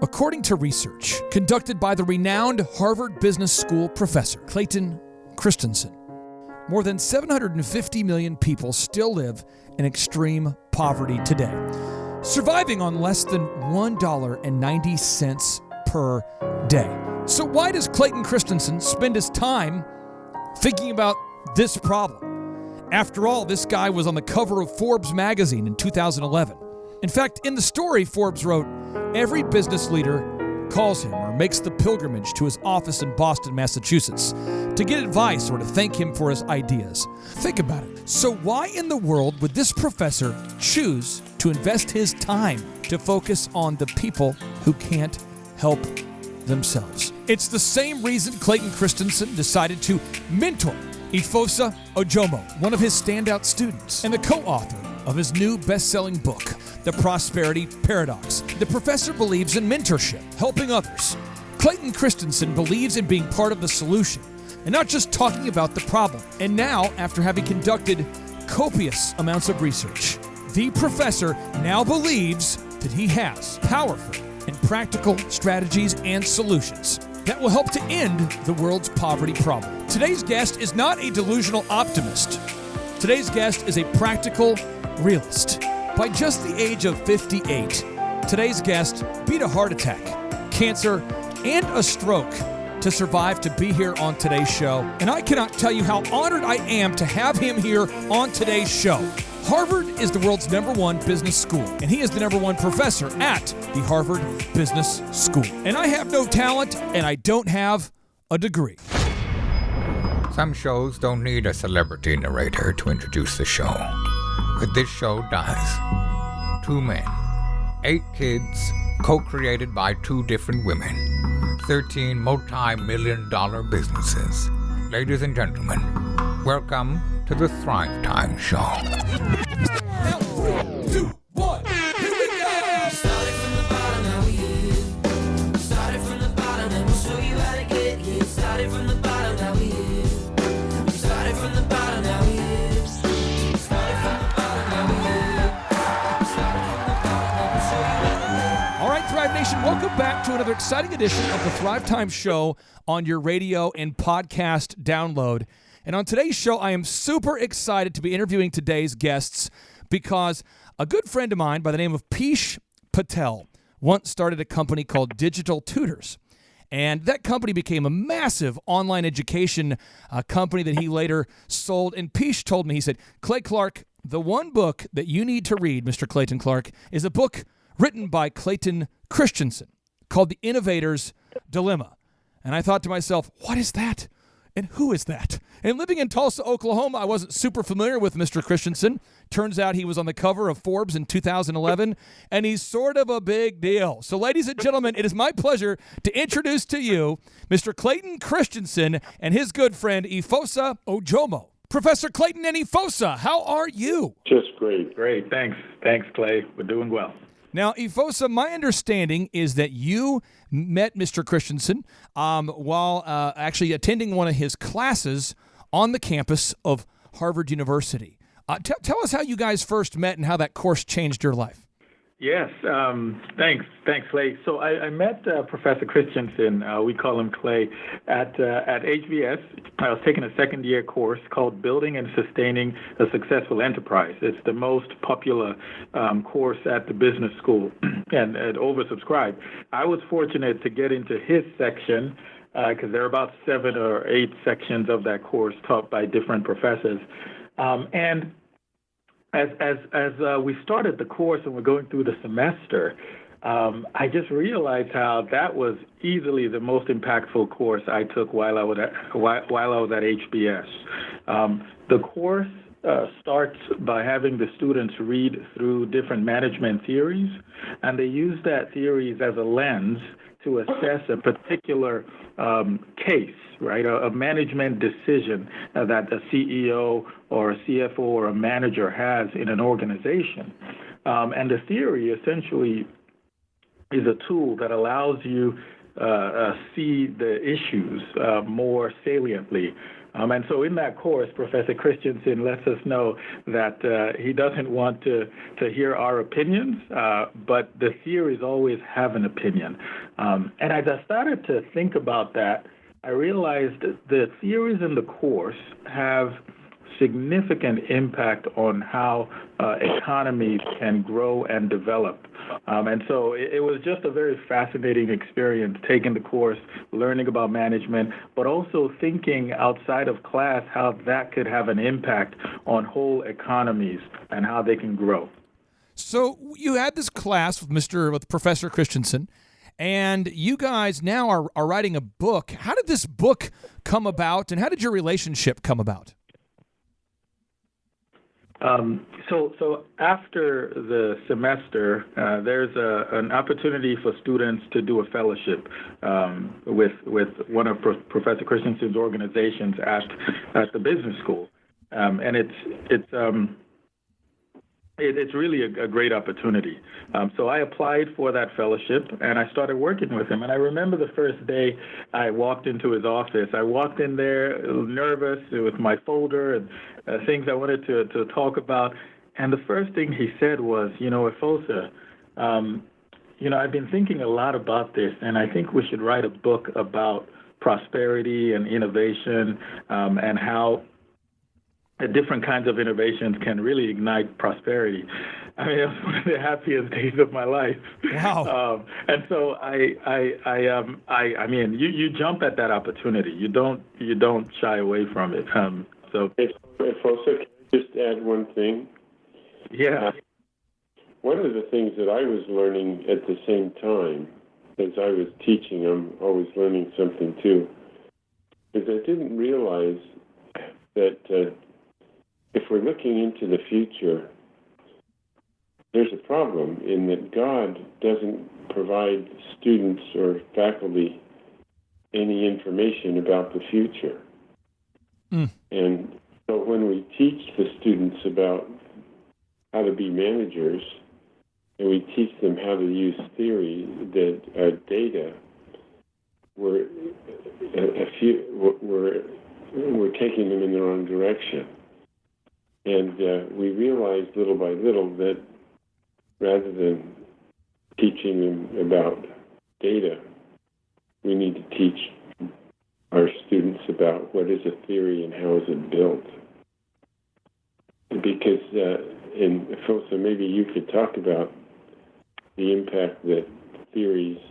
According to research conducted by the renowned Harvard Business School professor Clayton Christensen, more than 750 million people still live in extreme poverty today, surviving on less than $1.90 per day. So why does Clayton Christensen spend his time thinking about this problem? After all, this guy was on the cover of Forbes magazine in 2011. In fact, in the story, Forbes wrote, every business leader calls him or makes the pilgrimage to his office in Boston, Massachusetts to get advice or to thank him for his ideas. Think about it. So why in the world would this professor choose to invest his time to focus on the people who can't help themselves? It's the same reason Clayton Christensen decided to mentor Efosa Ojomo, one of his standout students, and the co-author of his new best-selling book, The Prosperity Paradox. The professor believes in mentorship, helping others. Clayton Christensen believes in being part of the solution and not just talking about the problem. And now, after having conducted copious amounts of research, the professor now believes that he has powerful and practical strategies and solutions that will help to end the world's poverty problem. Today's guest is not a delusional optimist. Today's guest is a practical realist. By just the age of 58, today's guest beat a heart attack, cancer, and a stroke to survive to be here on today's show. And I cannot tell you how honored I am to have him here on today's show. Harvard is the world's #1 business school, and he is the #1 professor at the Harvard Business School. And I have no talent, and I don't have a degree. Some shows don't need a celebrity narrator to introduce the show, but this show does. 2 men, 8 kids, co-created by 2 different women, 13 multi-million-dollar businesses. Ladies and gentlemen, welcome to the Thrivetime Show. 3, 2, 1, here we go! Started from the bottom, now we here. Started from the bottom, and we'll show you how to get here. Started from the bottom, now we here. Started from the bottom, now we here. Started from the bottom, now we here. Started from the bottom, now we'll show you how to get. All right, Thrive Nation, welcome back to another exciting edition of the Thrivetime Show on your radio and podcast download. And on today's show, I am super excited to be interviewing today's guests because a good friend of mine by the name of Peesh Patel once started a company called Digital Tutors. And that company became a massive online education company that he later sold. And Peesh told me, he said, Clay Clark, the one book that you need to read, Mr. Clayton Clark, is a book written by Clayton Christensen called The Innovator's Dilemma. And I thought to myself, what is that? And who is that? And living in Tulsa, Oklahoma, I wasn't super familiar with Mr. Christensen. Turns out he was on the cover of Forbes in 2011, and he's sort of a big deal. So, ladies and gentlemen, it is my pleasure to introduce to you Mr. Clayton Christensen and his good friend, Efosa Ojomo. Professor Clayton and Efosa, how are you? Just great. Great. Thanks. Thanks, Clay. We're doing well. Now, Efosa, my understanding is that you met Mr. Christensen while actually attending one of his classes on the campus of Harvard University. Tell us how you guys first met and how that course changed your life. Yes. Thanks, Clay. So I met Professor Christensen, we call him Clay, at HBS. I was taking a second-year course called Building and Sustaining a Successful Enterprise. It's the most popular course at the business school and oversubscribed. I was fortunate to get into his section because there are about 7 or 8 sections of that course taught by different professors. And as we started the course and we're going through the semester, I just realized how that was easily the most impactful course I took while I was at HBS. The course starts by having the students read through different management theories, and they use that theories as a lens to assess a particular case, right? A management decision that a CEO or a CFO or a manager has in an organization. And the theory essentially is a tool that allows you see the issues more saliently. And so in that course, Professor Christensen lets us know that he doesn't want to hear our opinions, but the theories always have an opinion. And as I started to think about that, I realized the theories in the course have significant impact on how economies can grow and develop. And so it was just a very fascinating experience taking the course, learning about management, but also thinking outside of class how that could have an impact on whole economies and how they can grow. So you had this class with Professor Christensen, and you guys now are writing a book. How did this book come about, and how did your relationship come about? So after the semester, there's an opportunity for students to do a fellowship with one of Professor Christensen's organizations at the business school, and it's really a great opportunity. So I applied for that fellowship, and I started working with him. And I remember the first day I walked into his office. I walked in there nervous with my folder and things I wanted to talk about. And the first thing he said was, Efosa, I've been thinking a lot about this, and I think we should write a book about prosperity and innovation and how different kinds of innovations can really ignite prosperity. I mean, it was one of the happiest days of my life. Wow! And so I mean, you jump at that opportunity. You don't shy away from it. So, Efosa, can I just add one thing? Yeah. One of the things that I was learning at the same time as I was teaching, I'm always learning something too, is I didn't realize that if we're looking into the future, there's a problem in that God doesn't provide students or faculty any information about the future. And so when we teach the students about how to be managers, and we teach them how to use theory, that data, we're taking them in the wrong direction. And we realized little by little that rather than teaching them about data, we need to teach our students about what is a theory and how is it built. Because, and Efosa, maybe you could talk about the impact that theories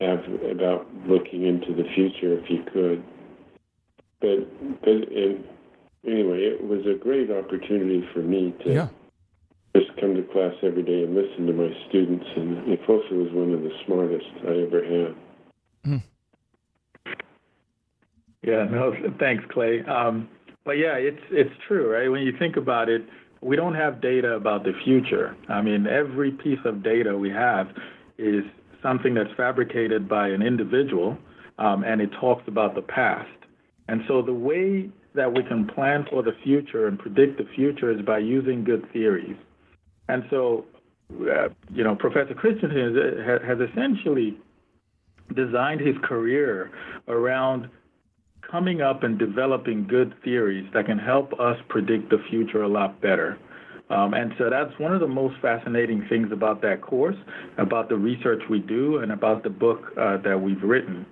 have about looking into the future, if you could. But anyway, it was a great opportunity for me to just come to class every day and listen to my students, and Efosa was one of the smartest I ever had. Yeah, no, thanks, Clay. But yeah, it's true, right? When you think about it, we don't have data about the future. I mean, every piece of data we have is something that's fabricated by an individual, and it talks about the past. And so the way that we can plan for the future and predict the future is by using good theories. And so, Professor Christensen has essentially designed his career around coming up and developing good theories that can help us predict the future a lot better. And so that's one of the most fascinating things about that course, about the research we do, and about the book that we've written.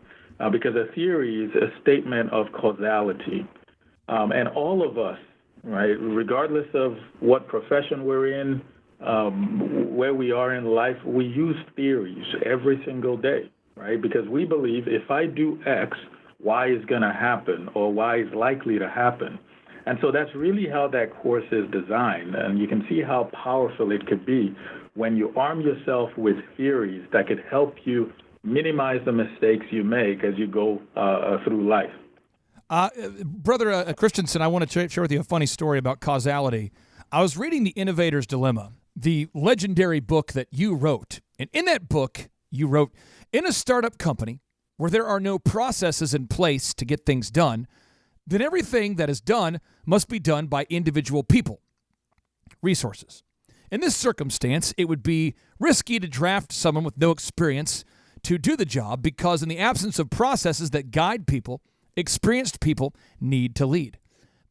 Because a theory is a statement of causality. And all of us, right, regardless of what profession we're in, where we are in life, we use theories every single day, right? Because we believe if I do X, Y is going to happen, or Y is likely to happen. And so that's really how that course is designed. And you can see how powerful it could be when you arm yourself with theories that could help you minimize the mistakes you make as you go through life. Brother Christensen, I want to share with you a funny story about causality. I was reading The Innovator's Dilemma, the legendary book that you wrote. And in that book, you wrote, in a startup company where there are no processes in place to get things done, then everything that is done must be done by individual people. Resources. In this circumstance, it would be risky to draft someone with no experience to do the job because in the absence of processes that guide people experienced people need to lead.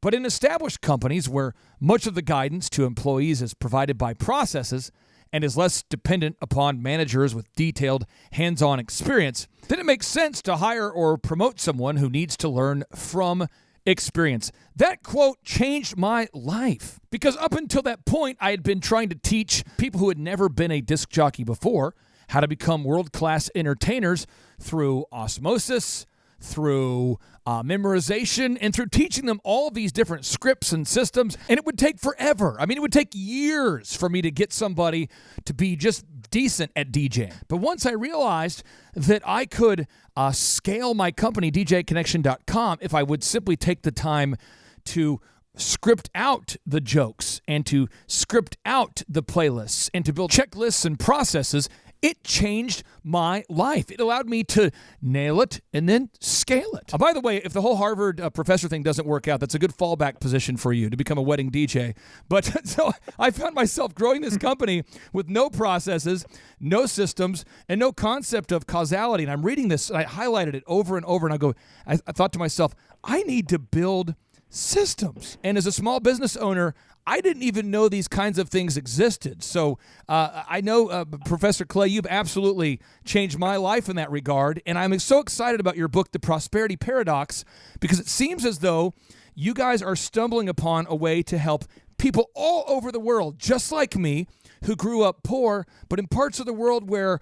But in established companies where much of the guidance to employees is provided by processes and is less dependent upon managers with detailed hands-on experience, then it makes sense to hire or promote someone who needs to learn from experience. That quote changed my life because up until that point, I had been trying to teach people who had never been a disc jockey before how to become world-class entertainers through osmosis, through memorization, and through teaching them all these different scripts and systems. And it would take forever. I mean, it would take years for me to get somebody to be just decent at DJing. But once I realized that I could scale my company, DJConnection.com, if I would simply take the time to script out the jokes and to script out the playlists and to build checklists and processes, it changed my life. It allowed me to nail it and then scale it. By the way, if the whole Harvard professor thing doesn't work out, that's a good fallback position for you to become a wedding DJ. But so I found myself growing this company with no processes, no systems, and no concept of causality. And I'm reading this, and I highlighted it over and over, and I thought to myself, I need to build systems. And as a small business owner, I didn't even know these kinds of things existed. So I know, Professor Clay, you've absolutely changed my life in that regard. And I'm so excited about your book, The Prosperity Paradox, because it seems as though you guys are stumbling upon a way to help people all over the world, just like me, who grew up poor, but in parts of the world where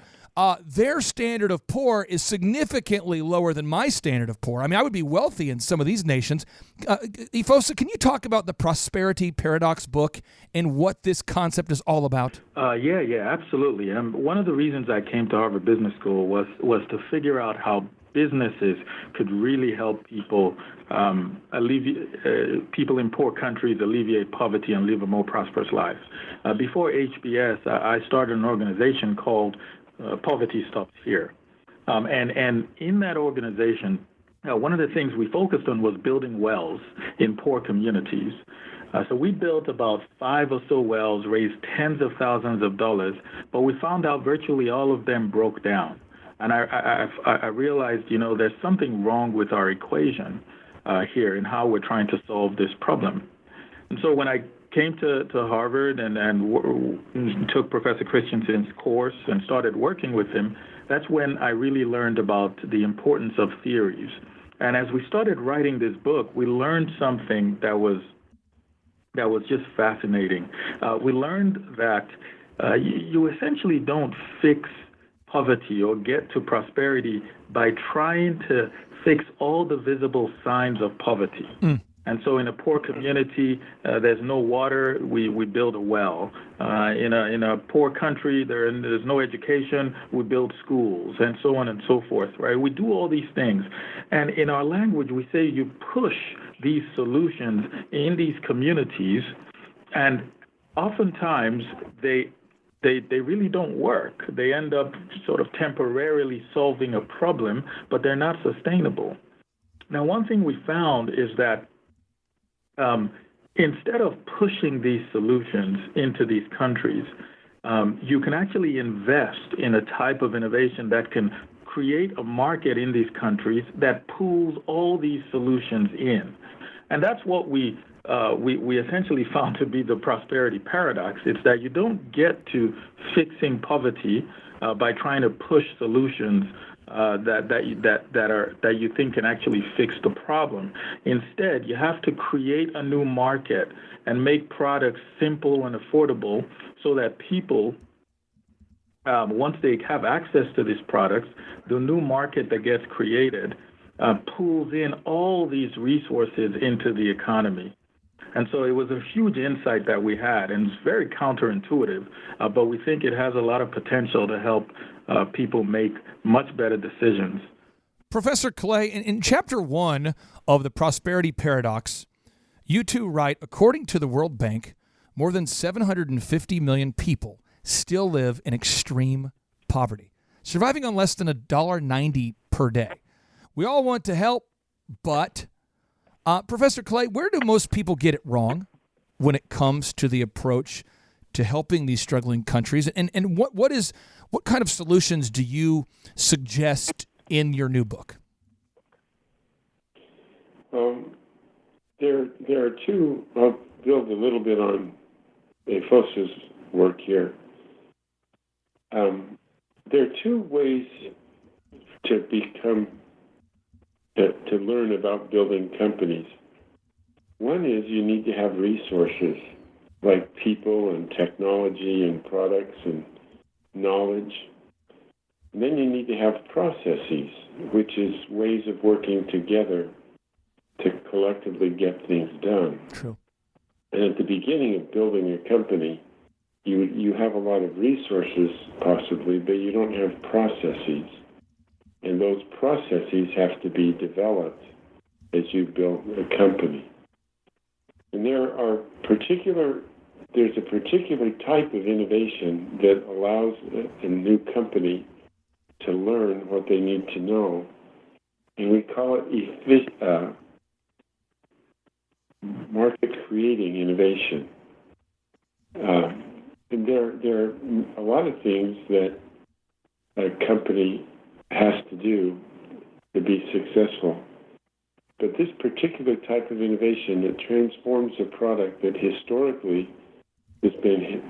their standard of poor is significantly lower than my standard of poor. I mean, I would be wealthy in some of these nations. Efosa, can you talk about the Prosperity Paradox book and what this concept is all about? Yeah, absolutely. One of the reasons I came to Harvard Business School was to figure out how businesses could really help people people in poor countries alleviate poverty and live a more prosperous life. Before HBS, I started an organization called Poverty Stops Here. And in that organization, one of the things we focused on was building wells in poor communities. So we built about 5 or so wells, raised tens of thousands of dollars, but we found out virtually all of them broke down. And I realized, there's something wrong with our equation here in how we're trying to solve this problem. And so when I came to Harvard and took Professor Christensen's course and started working with him, that's when I really learned about the importance of theories. And as we started writing this book, we learned something that was just fascinating. We learned that you essentially don't fix poverty or get to prosperity by trying to fix all the visible signs of poverty. And so in a poor community, there's no water, we build a well. In a poor country, there's no education, we build schools, and so on and so forth, right? We do all these things. And in our language, we say you push these solutions in these communities, and oftentimes they really don't work. They end up sort of temporarily solving a problem, but they're not sustainable. Now, one thing we found is that instead of pushing these solutions into these countries, you can actually invest in a type of innovation that can create a market in these countries that pulls all these solutions in. And that's what we essentially found to be the prosperity paradox. It's that you don't get to fixing poverty by trying to push solutions that you think can actually fix the problem. Instead, you have to create a new market and make products simple and affordable so that people, once they have access to these products, the new market that gets created pulls in all these resources into the economy. And so it was a huge insight that we had, and it's very counterintuitive, but we think it has a lot of potential to help people make much better decisions. Professor Clay, in Chapter 1 of The Prosperity Paradox, you two write, according to the World Bank, more than 750 million people still live in extreme poverty, surviving on less than $1.90 per day. We all want to help, but Professor Clay, where do most people get it wrong when it comes to the approach to helping these struggling countries? And what kind of solutions do you suggest in your new book? There are two. I'll build a little bit on Efosa's work here. There are two ways to learn about building companies. One is you need to have resources like people and technology and products and knowledge. And then you need to have processes, which is ways of working together to collectively get things done. True. And at the beginning of building a company, you have a lot of resources possibly, but you don't have processes. And those processes have to be developed as you build a company. And there's a particular type of innovation that allows a new company to learn what they need to know. And we call it market creating innovation. And there are a lot of things that a company has to do to be successful. But this particular type of innovation that transforms a product that historically has been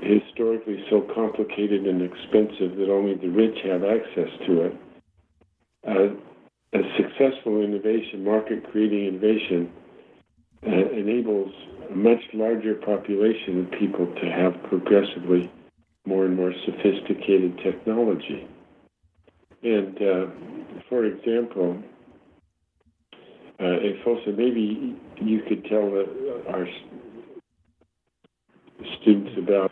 so complicated and expensive that only the rich have access to it, a successful innovation, market-creating innovation, enables a much larger population of people to have progressively more and more sophisticated technology. And, for example, Efosa, maybe you could tell our students about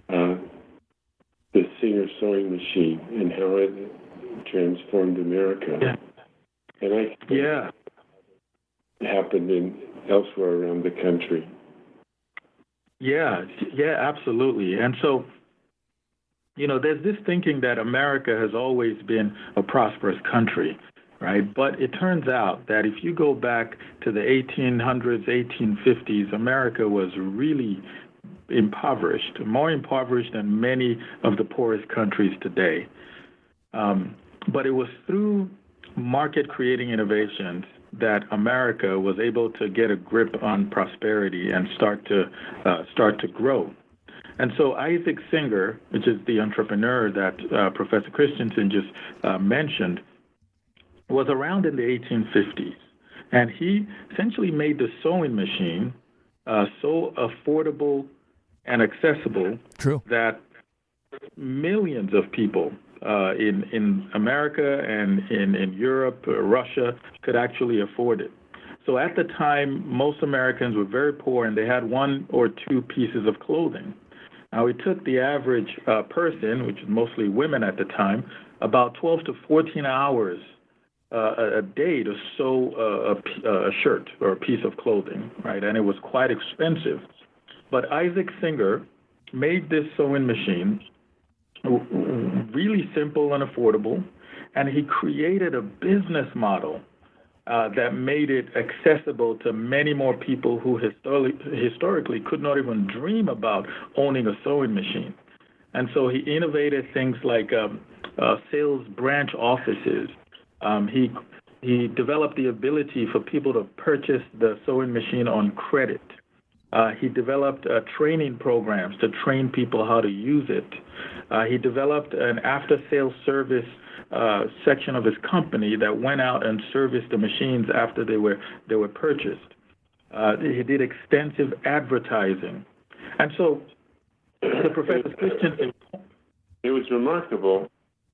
the Singer sewing machine and how it transformed America. Yeah. And I think it happened elsewhere around the country. Yeah, absolutely. And so, there's this thinking that America has always been a prosperous country, right? But it turns out that if you go back to the 1800s, 1850s, America was really impoverished, more impoverished than many of the poorest countries today. But it was through market-creating innovations that America was able to get a grip on prosperity and start to grow. And so Isaac Singer, which is the entrepreneur that Professor Christensen just mentioned, was around in the 1850s. And he essentially made the sewing machine so affordable and accessible that millions of people in America and in Europe, Russia, could actually afford it. So at the time, most Americans were very poor and they had one or two pieces of clothing. Now, it took the average person, which is mostly women at the time, about 12 to 14 hours a day to sew a shirt or a piece of clothing, right? And it was quite expensive. But Isaac Singer made this sewing machine really simple and affordable, and he created a business model that made it accessible to many more people who historically could not even dream about owning a sewing machine. And so he innovated things like sales branch offices. He developed the ability for people to purchase the sewing machine on credit. He developed training programs to train people how to use it. He developed an after-sales service section of his company that went out and serviced the machines after they were purchased. He did extensive advertising. And so the Professor Christensen... It was remarkable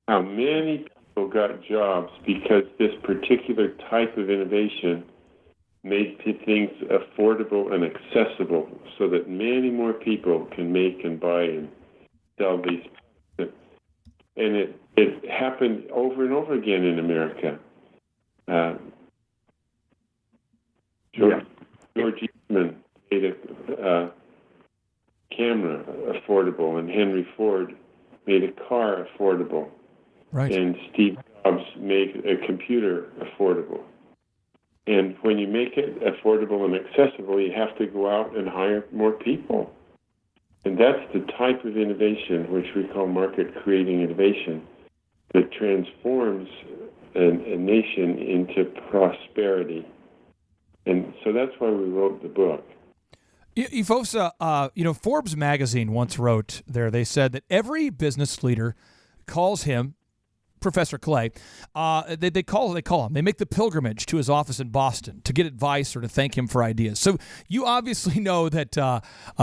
how many people got jobs because this particular type of innovation made things affordable and accessible so that many more people can make and buy and sell these. And it happened over and over again in America. George Eastman made a camera affordable, and Henry Ford made a car affordable. Right. And Steve Jobs made a computer affordable. And when you make it affordable and accessible, you have to go out and hire more people. And that's the type of innovation which we call market-creating innovation that transforms a nation into prosperity. And so that's why we wrote the book. Efosa, Forbes magazine once wrote there, they said that every business leader calls him Professor Clay. They call him. They make the pilgrimage to his office in Boston to get advice or to thank him for ideas. So you obviously know that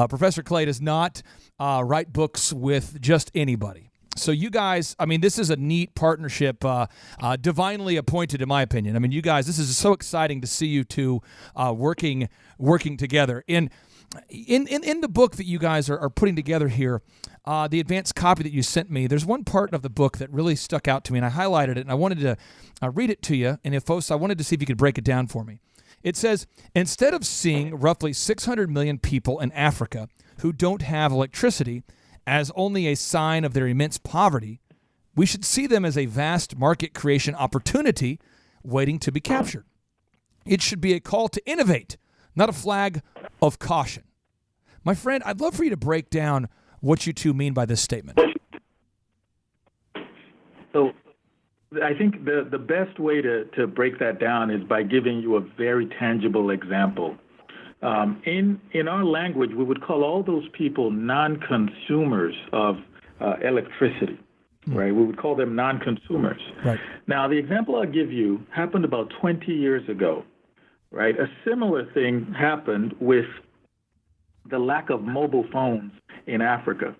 Professor Clay does not write books with just anybody. So you guys, this is a neat partnership, divinely appointed in my opinion. You guys, this is so exciting to see you two working together. In the book that you guys are putting together here, the advanced copy that you sent me, there's one part of the book that really stuck out to me, and I highlighted it, and I wanted to read it to you. And Efosa, I wanted to see if you could break it down for me. It says, instead of seeing roughly 600 million people in Africa who don't have electricity as only a sign of their immense poverty, we should see them as a vast market creation opportunity waiting to be captured. It should be a call to innovate, not a flag of caution. My friend, I'd love for you to break down what you two mean by this statement. So I think the best way to break that down is by giving you a very tangible example. In our language, we would call all those people non-consumers of electricity, right? We would call them non-consumers. Right. Now, the example I'll give you happened about 20 years ago, right? A similar thing happened with the lack of mobile phones in Africa,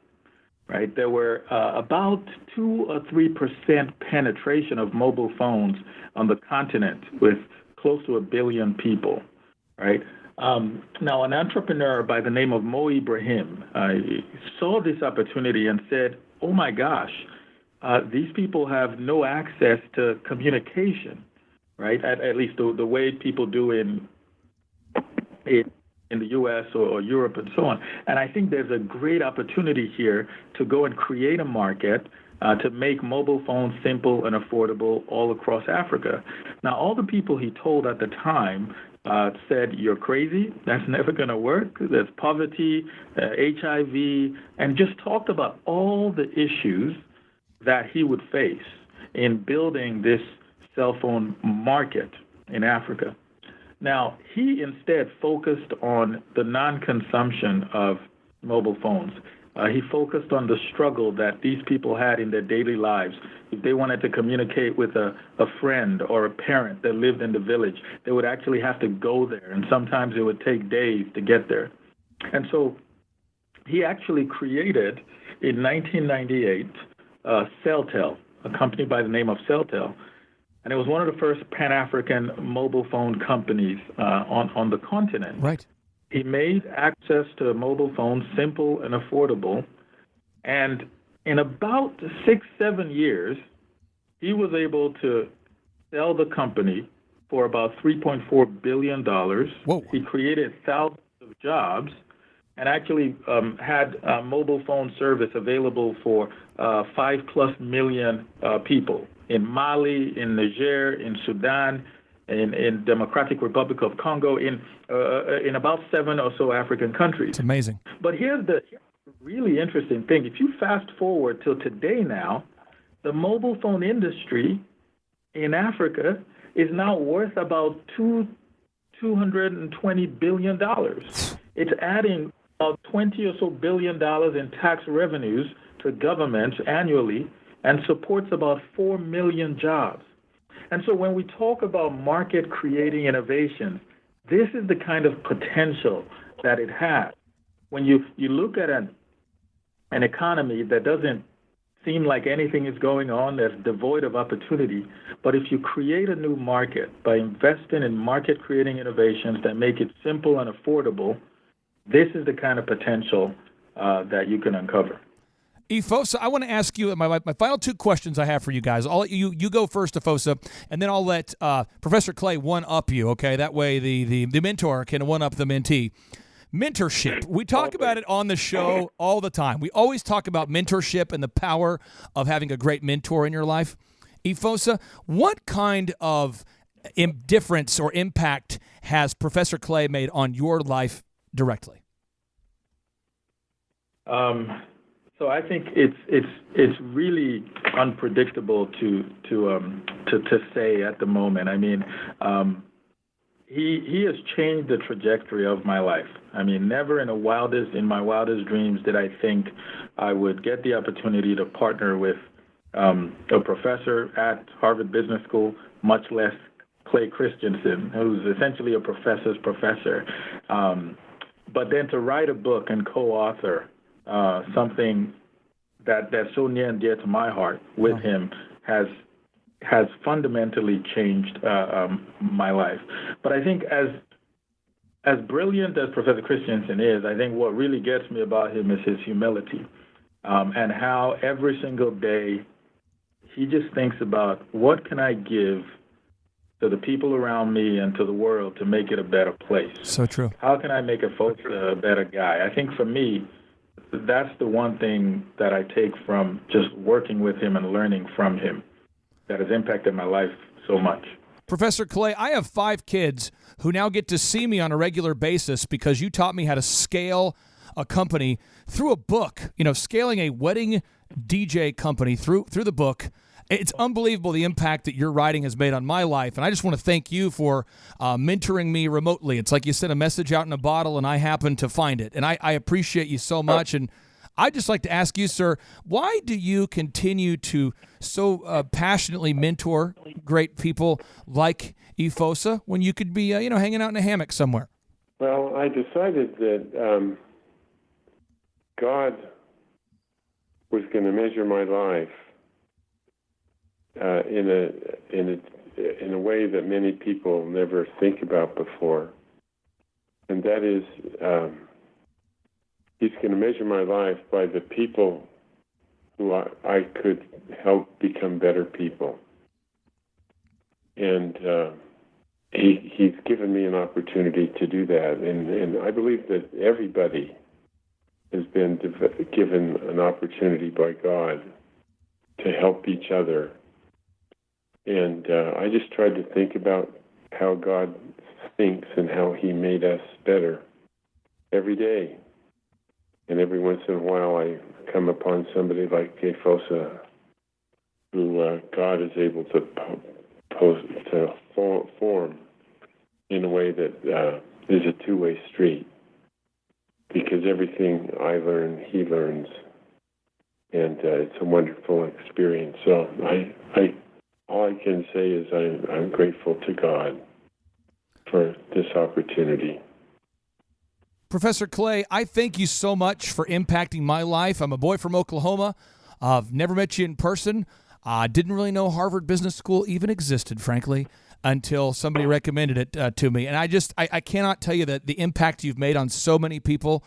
right? There were about 2 or 3% penetration of mobile phones on the continent with close to 1 billion people, right? Now, an entrepreneur by the name of Mo Ibrahim saw this opportunity and said, oh my gosh, these people have no access to communication, right? At least the way people do in the U.S. or Europe and so on. And I think there's a great opportunity here to go and create a market to make mobile phones simple and affordable all across Africa. Now, all the people he told at the time said, you're crazy, that's never going to work, there's poverty, HIV, and just talked about all the issues that he would face in building this cell phone market in Africa. Now, he instead focused on the non-consumption of mobile phones. He focused on the struggle that these people had in their daily lives. If they wanted to communicate with a friend or a parent that lived in the village, they would actually have to go there, and sometimes it would take days to get there. And so he actually created, in 1998, Celtel, a company by the name of Celtel, and it was one of the first Pan-African mobile phone companies on the continent. Right. He made access to mobile phones simple and affordable. And in about 6-7 years, he was able to sell the company for about $3.4 billion. Whoa. He created thousands of jobs and actually had mobile phone service available for 5+ million people in Mali, in Niger, in Sudan, in Democratic Republic of Congo, in about 7 or so African countries. It's amazing. But here's the really interesting thing. If you fast forward till today now, the mobile phone industry in Africa is now worth about $220 billion. It's adding about $20 or so billion in tax revenues to governments annually and supports about 4 million jobs. And so when we talk about market creating innovation, this is the kind of potential that it has. When you look at an economy that doesn't seem like anything is going on, that's devoid of opportunity, but if you create a new market by investing in market creating innovations that make it simple and affordable, this is the kind of potential that you can uncover. Efosa, I want to ask you my final 2 questions I have for you guys. I'll let you go first, Efosa, and then I'll let Professor Clay one-up you, okay? That way the mentor can one-up the mentee. Mentorship. We talk about it on the show all the time. We always talk about mentorship and the power of having a great mentor in your life. Efosa, what kind of difference or impact has Professor Clay made on your life directly? So I think it's really unpredictable to say at the moment. I mean, he has changed the trajectory of my life. I mean, never in my wildest dreams did I think I would get the opportunity to partner with a professor at Harvard Business School, much less Clay Christensen, who's essentially a professor's professor. But then to write a book and co-author something that's so near and dear to my heart with him has fundamentally changed my life. But I think as brilliant as Professor Christensen is, I think what really gets me about him is his humility, and how every single day he just thinks about what can I give to the people around me and to the world to make it a better place. So true. How can I make Efosa a better guy? I think for me, that's the one thing that I take from just working with him and learning from him that has impacted my life so much. Professor Clay, I have 5 kids who now get to see me on a regular basis because you taught me how to scale a company through a book, scaling a wedding DJ company through the book. It's unbelievable the impact that your writing has made on my life, and I just want to thank you for mentoring me remotely. It's like you sent a message out in a bottle, and I happened to find it, and I appreciate you so much. And I'd just like to ask you, sir, why do you continue to so passionately mentor great people like Efosa when you could be, hanging out in a hammock somewhere? Well, I decided that God was going to measure my life in a way that many people never think about before, and that is, He's going to measure my life by the people who I could help become better people, and He's given me an opportunity to do that, and I believe that everybody has been given an opportunity by God to help each other. And I just tried to think about how God thinks and how He made us better every day. And every once in a while I come upon somebody like Efosa, who God is able to form in a way that is a two-way street. Because everything I learn, he learns. And it's a wonderful experience. So all I can say is I'm grateful to God for this opportunity. Professor Clay, I thank you so much for impacting my life. I'm a boy from Oklahoma. I've never met you in person. I didn't really know Harvard Business School even existed, frankly, until somebody recommended it to me. And I cannot tell you the impact you've made on so many people,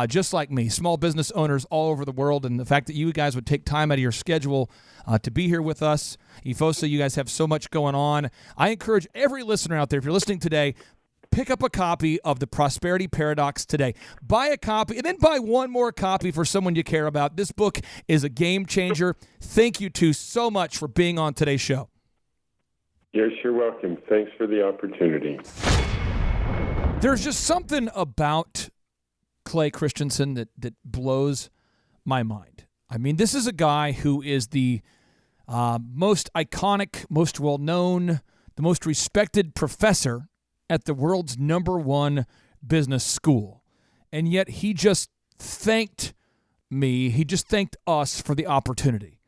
just like me, small business owners all over the world, and the fact that you guys would take time out of your schedule to be here with us. Efosa, you guys have so much going on. I encourage every listener out there, if you're listening today, pick up a copy of The Prosperity Paradox today. Buy a copy, and then buy one more copy for someone you care about. This book is a game changer. Thank you two so much for being on today's show. You're sure welcome. Thanks for the opportunity. There's just something about Clay Christensen that blows my mind. I mean, this is a guy who is the most iconic, most well-known, the most respected professor at the world's #1 business school. And yet he just thanked me. He just thanked us for the opportunity.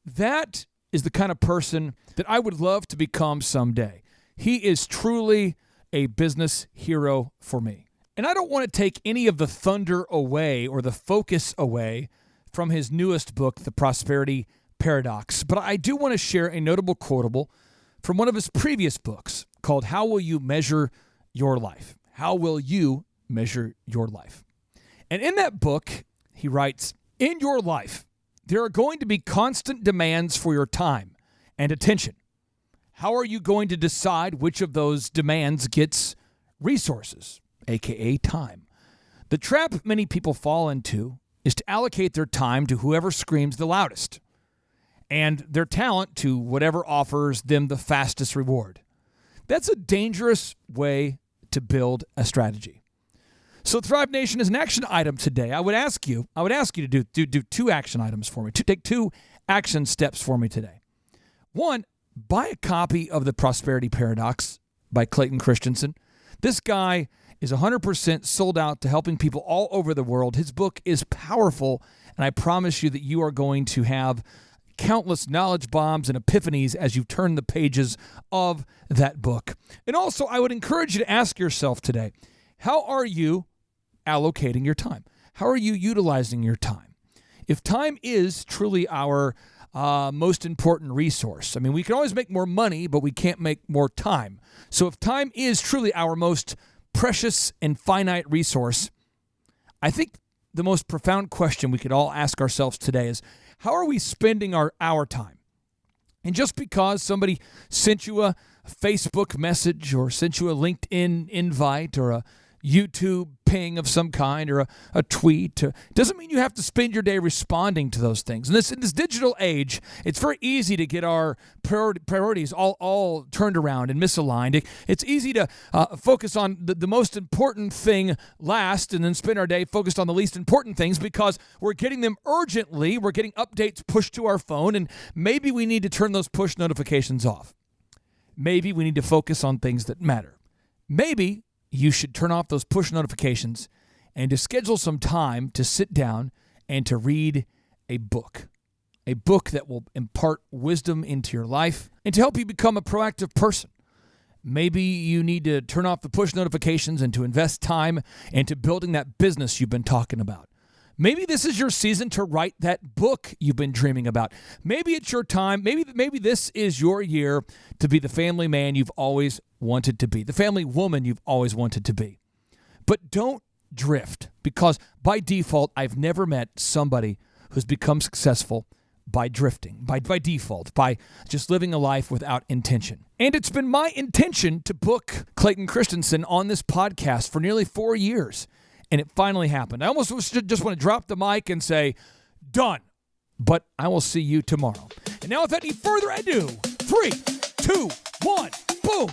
That is the kind of person that I would love to become someday. He is truly a business hero for me. And I don't want to take any of the thunder away or the focus away from his newest book, The Prosperity Paradox. But I do want to share a notable quotable from one of his previous books called How Will You Measure Your Life? How Will You Measure Your Life? And in that book, he writes, in your life, there are going to be constant demands for your time and attention. How are you going to decide which of those demands gets resources, aka time? The trap many people fall into is to allocate their time to whoever screams the loudest and their talent to whatever offers them the fastest reward. That's a dangerous way to build a strategy. So Thrive Nation is an action item today. I would ask you to do 2 action items for me. Take 2 action steps for me today. 1, buy a copy of The Prosperity Paradox by Clayton Christensen. This guy is 100% sold out to helping people all over the world. His book is powerful, and I promise you that you are going to have countless knowledge bombs and epiphanies as you turn the pages of that book. And also, I would encourage you to ask yourself today, how are you allocating your time? How are you utilizing your time? If time is truly our most important resource, I mean, we can always make more money, but we can't make more time. So if time is truly our most precious and finite resource, I think the most profound question we could all ask ourselves today is, how are we spending our time? And just because somebody sent you a Facebook message or sent you a LinkedIn invite or a YouTube ping of some kind or a tweet doesn't mean you have to spend your day responding to those things. And in this digital age, it's very easy to get our priorities all turned around and misaligned. It's easy to focus on the most important thing last and then spend our day focused on the least important things because we're getting them urgently. We're getting updates pushed to our phone, and maybe we need to turn those push notifications off. Maybe we need to focus on things that matter. Maybe you should turn off those push notifications and to schedule some time to sit down and to read a book that will impart wisdom into your life and to help you become a proactive person. Maybe you need to turn off the push notifications and to invest time into building that business you've been talking about. Maybe this is your season to write that book you've been dreaming about. Maybe it's your time. Maybe this is your year to be the family man you've always wanted to be, the family woman you've always wanted to be. But don't drift, because by default, I've never met somebody who's become successful by drifting, by default, by just living a life without intention. And it's been my intention to book Clayton Christensen on this podcast for nearly 4 years. And it finally happened. I almost just want to drop the mic and say, done. But I will see you tomorrow. And now without any further ado, 3, 2, 1, boom.